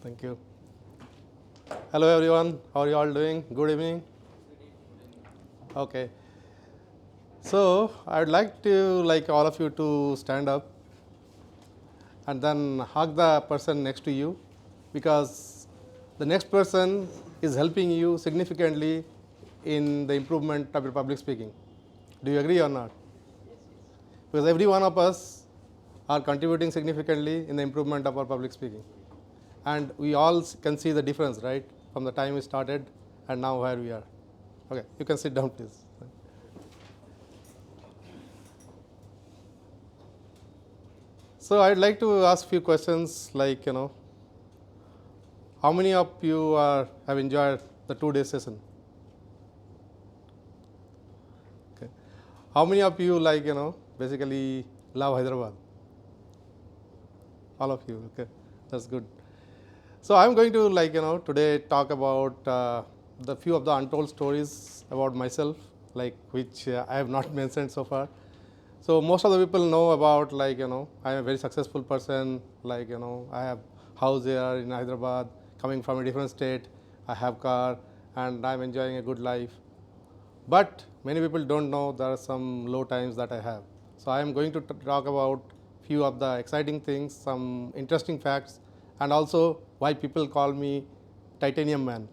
Thank you. Hello everyone, how are you all doing? Good evening. Okay. So I'd like all of you to stand up and then hug the person next to you, because the next person is helping you significantly in the improvement of your public speaking. Do you agree or not? Because every one of us are contributing significantly in the improvement of our public speaking. And we all can see the difference, right, from the time we started and now where we are. Okay, you can sit down, please. So I'd like to ask a few questions like, how many of you have enjoyed the 2-day session? Okay. How many of you basically love Hyderabad? All of you, okay, that's good. So I'm going to today talk about the few of the untold stories about myself, which I have not mentioned so far. So most of the people know about I'm a very successful person, I have house here in Hyderabad, coming from a different state, I have car, and I'm enjoying a good life. But many people don't know there are some low times that I have. So I am going to talk about few of the exciting things, some interesting facts, and also why people call me Titanium Man.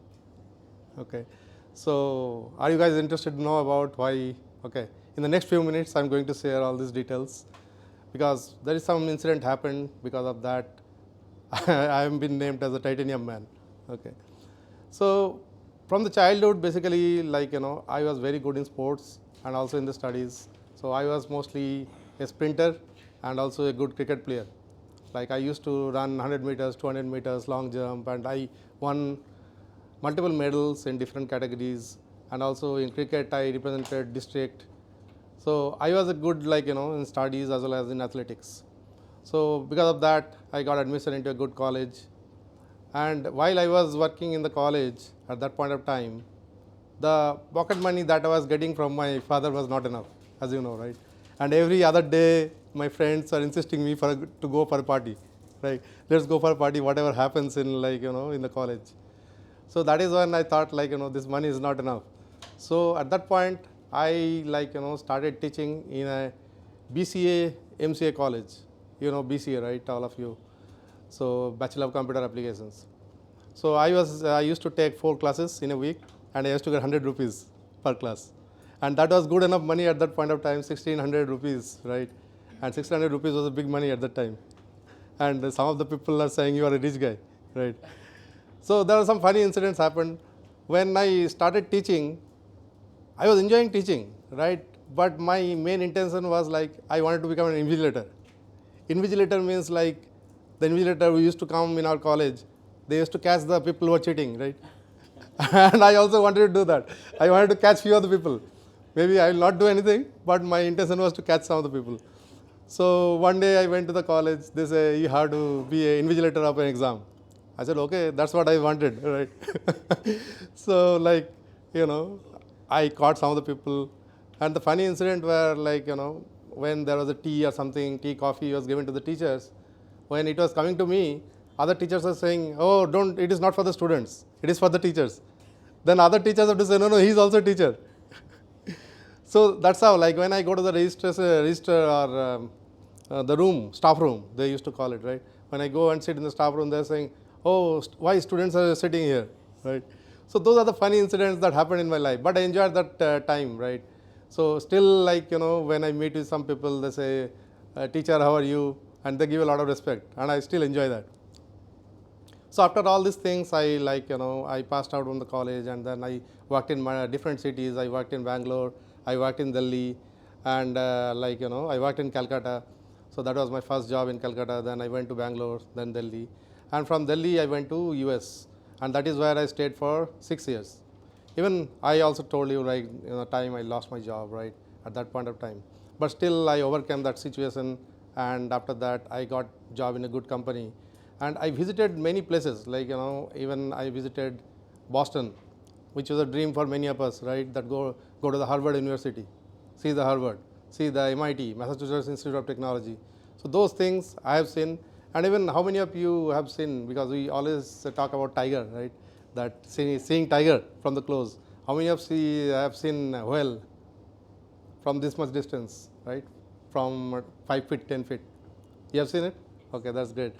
Okay. So are you guys interested to know about why? Okay. In the next few minutes, I'm going to share all these details, because there is some incident happened because of that. I have been named as a Titanium Man. Okay. So from the childhood, basically, I was very good in sports and also in the studies. So I was mostly a sprinter and also a good cricket player. I used to run 100 meters, 200 meters, long jump, and I won multiple medals in different categories. And also in cricket, I represented district. So I was a good in studies as well as in athletics. So because of that, I got admission into a good college. And while I was working in the college at that point of time, the pocket money that I was getting from my father was not enough, as you know, right? And every other day, my friends are insisting me to go for a party, right? Let's go for a party, whatever happens in in the college. So that is when I thought this money is not enough. So at that point, I started teaching in a BCA MCA college. You know BCA, right? All of you. So Bachelor of Computer Applications. So I used to take 4 classes in a week, and I used to get 100 rupees per class. And that was good enough money at that point of time, 1600 rupees, right? And 600 rupees was a big money at that time. And some of the people are saying you are a rich guy, right? So there are some funny incidents happened. When I started teaching, I was enjoying teaching, right? But my main intention was I wanted to become an invigilator. Invigilator means the invigilator who used to come in our college, they used to catch the people who are cheating, right? And I also wanted to do that. I wanted to catch few of the people. Maybe I will not do anything, but my intention was to catch some of the people. So one day I went to the college. They say you have to be an invigilator of an exam. I said, okay, that's what I wanted, right? So I caught some of the people. And the funny incident where when there was a tea or something, tea, coffee was given to the teachers, when it was coming to me, other teachers are saying, oh, don't, it is not for the students, it is for the teachers. Then other teachers have to say, no, he's also a teacher. So that's how, when I go to the register or the room, staff room, they used to call it, right? When I go and sit in the staff room, they're saying, oh, why students are sitting here, right? So those are the funny incidents that happened in my life, but I enjoyed that time, right? So still, when I meet with some people, they say, teacher, how are you? And they give a lot of respect, and I still enjoy that. So after all these things, I I passed out from the college, and then I worked in different cities. I worked in Bangalore, I worked in Delhi, and I worked in Calcutta. So that was my first job in Calcutta. Then I went to Bangalore, then Delhi, and from Delhi I went to US, and that is where I stayed for 6 years. Even I also told you the time I lost my job, right, at that point of time. But still I overcame that situation, and after that I got job in a good company. And I visited many places, even I visited Boston, which was a dream for many of us, right, that go to the Harvard University, see the Harvard, see the MIT, Massachusetts Institute of Technology. So those things I have seen, And even how many of you have seen, because we always talk about tiger, right? That seeing tiger from the close. How many of you have seen a whale from this much distance, right? From 5 feet, 10 feet. You have seen it? Okay, that's great.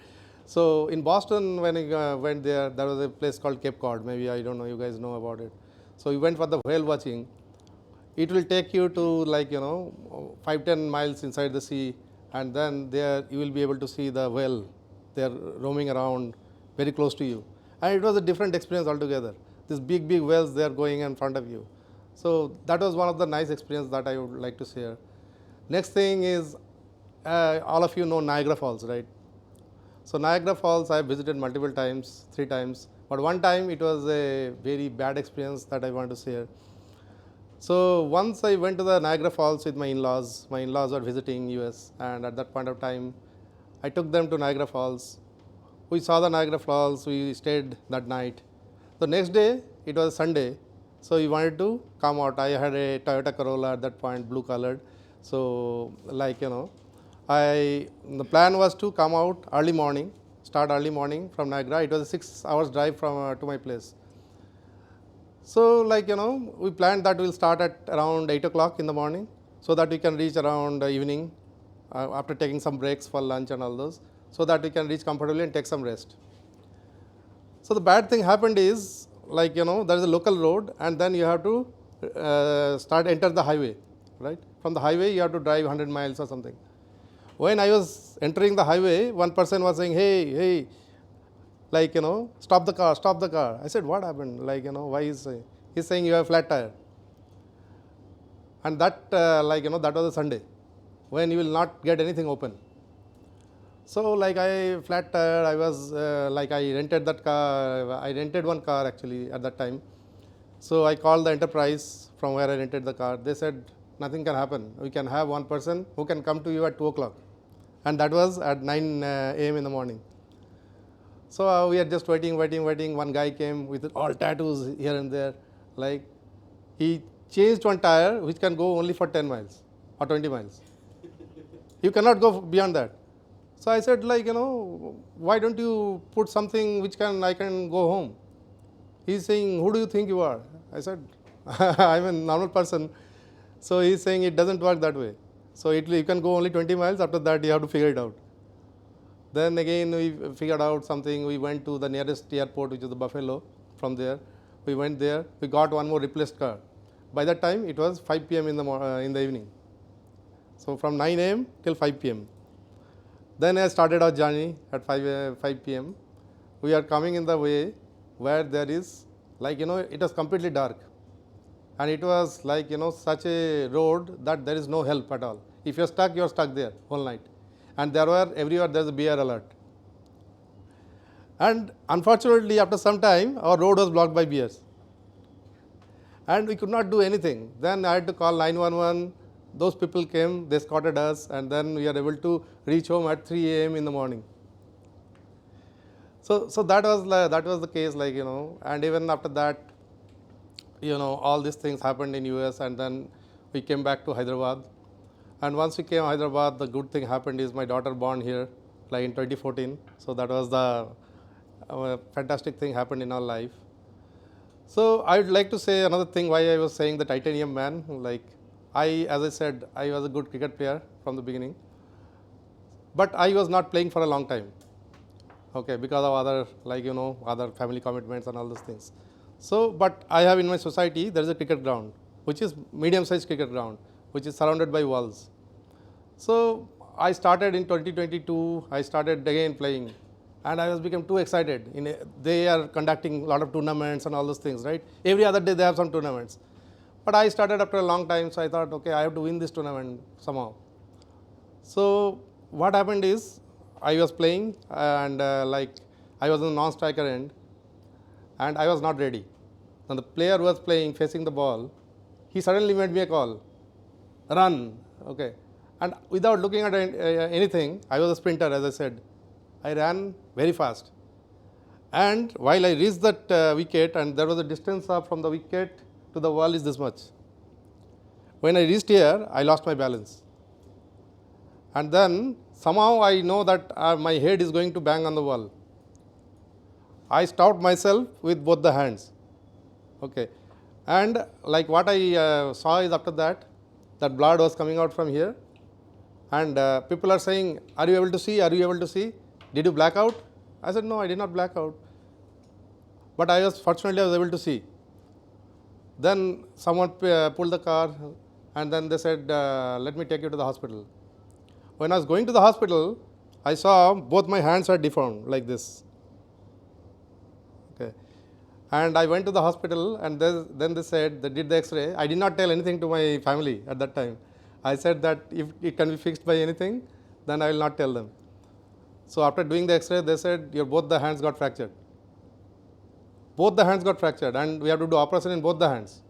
So in Boston, when I went there, there was a place called Cape Cod. Maybe I don't know, you guys know about it. So we went for the whale watching. It will take you to 5-10 miles inside the sea, and then there you will be able to see the whale. They are roaming around very close to you, and it was a different experience altogether. These big whales, they are going in front of you. So that was one of the nice experiences that I would like to share. Next thing is, all of you know Niagara Falls, right? So Niagara Falls I have visited multiple times, 3 times, but one time it was a very bad experience that I want to share. So once I went to the Niagara Falls with my in-laws. My in-laws were visiting US, and at that point of time, I took them to Niagara Falls. We saw the Niagara Falls. We stayed that night. The next day, it was Sunday, so we wanted to come out. I had a Toyota Corolla at that point, blue colored. So the plan was to come out early morning, start early morning from Niagara. It was a 6 hours drive from to my place. So we planned that we'll start at around 8 o'clock in the morning, so that we can reach around evening after taking some breaks for lunch and all those, so that we can reach comfortably and take some rest. So the bad thing happened is, there is a local road, and then you have to enter the highway, right? From the highway, you have to drive 100 miles or something. When I was entering the highway, one person was saying, hey, stop the car. I said, what happened? Why is he's saying you have a flat tire. And that, that was a Sunday, when you will not get anything open. So I flat tire, I was I rented that car. I rented one car actually at that time. So I called the enterprise from where I rented the car. They said, nothing can happen. We can have one person who can come to you at 2 o'clock. And that was at 9 a.m. in the morning. So we are just waiting. One guy came with all tattoos here and there. He changed one tire which can go only for 10 miles or 20 miles. You cannot go beyond that. So I said, why don't you put something which I can go home? He's saying, who do you think you are? I said, I'm a normal person. So he's saying it doesn't work that way. So you can go only 20 miles. After that, you have to figure it out. Then again, we figured out something. We went to the nearest airport, which is the Buffalo. From there, we went there. We got one more replaced car. By that time, it was 5 p.m. in the evening. So from 9 a.m. till 5 p.m. Then I started our journey at 5 p.m. We are coming in the way where there is, it was completely dark. And it was such a road that there is no help at all. If you're stuck there whole night. And everywhere there's a bear alert. And unfortunately, after some time, our road was blocked by bears. And we could not do anything. Then I had to call 911. Those people came, they escorted us, and then we are able to reach home at 3 a.m. in the morning. So that was the case, and even after that, all these things happened in US, and then we came back to Hyderabad. And once we came to Hyderabad, the good thing happened is my daughter born here, in 2014. So that was the fantastic thing happened in our life. So I would like to say another thing why I was saying the titanium man. As I said, I was a good cricket player from the beginning, but I was not playing for a long time. Okay, because of other other family commitments and all those things. So, but I have in my society there is a cricket ground, which is medium-sized cricket ground, which is surrounded by walls. So I started in 2022. I started again playing, and I was become too excited. They are conducting a lot of tournaments and all those things, right? Every other day they have some tournaments. But I started after a long time, so I thought, okay, I have to win this tournament somehow. So what happened is, I was playing, and I was on the non-striker end, and I was not ready. And the player was playing, facing the ball. He suddenly made me a call, run, okay. And without looking at anything, I was a sprinter, as I said. I ran very fast. And while I reached that wicket, and there was a distance from the wicket to the wall is this much. When I reached here, I lost my balance. And then somehow I know that my head is going to bang on the wall. I stopped myself with both the hands. Okay. And like what I saw is after that blood was coming out from here. And people are saying, are you able to see? Are you able to see? Did you black out? I said, no, I did not black out. But fortunately, I was able to see. Then someone pulled the car, and then they said, let me take you to the hospital. When I was going to the hospital, I saw both my hands are deformed like this. Okay. And I went to the hospital, and then they said, they did the X-ray. I did not tell anything to my family at that time. I said that if it can be fixed by anything, then I will not tell them. So after doing the X-ray, they said, both the hands got fractured. Both the hands got fractured, and we have to do operation in both the hands.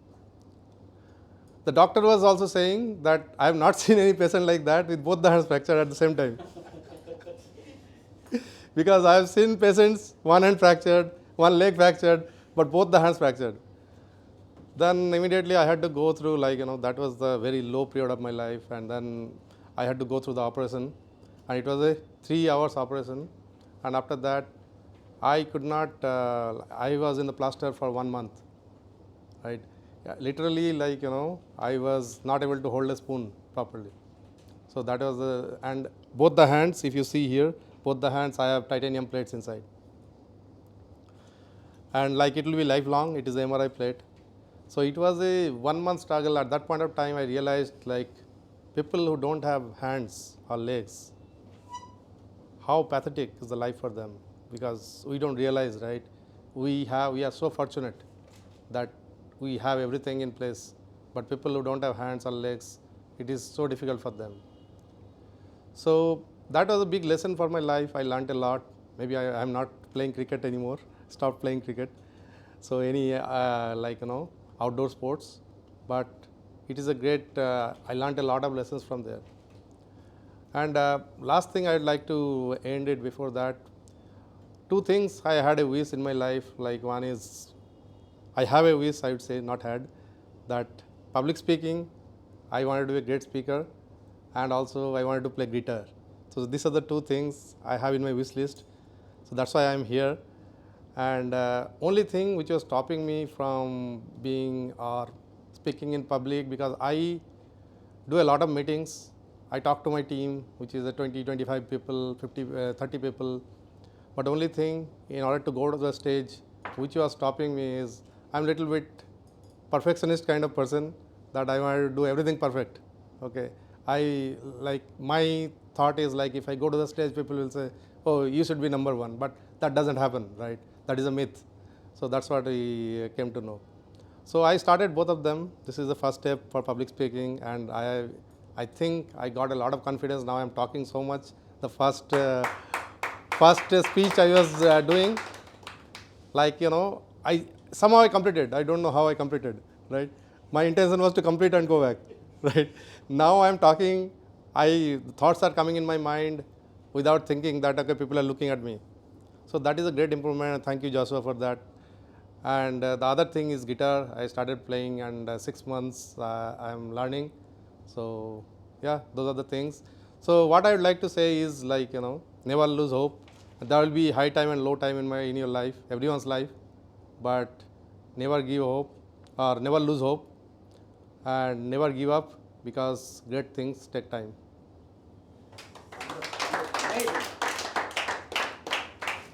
The doctor was also saying that I have not seen any patient like that with both the hands fractured at the same time. Because I have seen patients, one hand fractured, one leg fractured, but both the hands fractured. Then immediately I had to go through, that was the very low period of my life, and then I had to go through the operation, and it was a 3 hours operation, and after that I could not, I was in the plaster for 1 month, right? Literally, I was not able to hold a spoon properly. So that was and both the hands, if you see here, both the hands, I have titanium plates inside. And it will be lifelong, it is an MRI plate. So it was a 1 month struggle. At that point of time, I realized people who don't have hands or legs, how pathetic is the life for them, because we don't realize, right? We are so fortunate that we have everything in place, but people who don't have hands or legs, it is so difficult for them. So that was a big lesson for my life. I learned a lot. Maybe I am not playing cricket anymore, stopped playing cricket. So any outdoor sports, but it is a great, I learned a lot of lessons from there. And last thing I would like to end it before that, 2 things I had a wish in my life. One is, I have a wish, I would say, not had, that public speaking, I wanted to be a great speaker, and also I wanted to play guitar. So these are the 2 things I have in my wish list. So that's why I am here. And only thing which was stopping me from being or speaking in public, because I do a lot of meetings. I talk to my team, which is 20, 25 people, 50, 30 people. But only thing, in order to go to the stage, which was stopping me is, I'm a little bit perfectionist kind of person, that I want to do everything perfect. Okay. My thought is if I go to the stage, people will say, oh, you should be number 1. But that doesn't happen, right? That is a myth. So that's what I came to know. So I started both of them. This is the first step for public speaking, and I think I got a lot of confidence. Now I'm talking so much. The first speech I was doing, somehow I completed. I don't know how I completed, right? My intention was to complete and go back, right? Now I'm talking, thoughts are coming in my mind without thinking that, okay, people are looking at me. So that is a great improvement, and thank you, Joshua, for that. And the other thing is guitar. I started playing, and 6 months I am learning. So yeah, those are the things. So what I would like to say is never lose hope. There will be high time and low time in your life, everyone's life, but never give hope or never lose hope, and never give up, because great things take time. Amazing.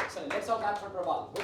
So let's all clap for Prabhal.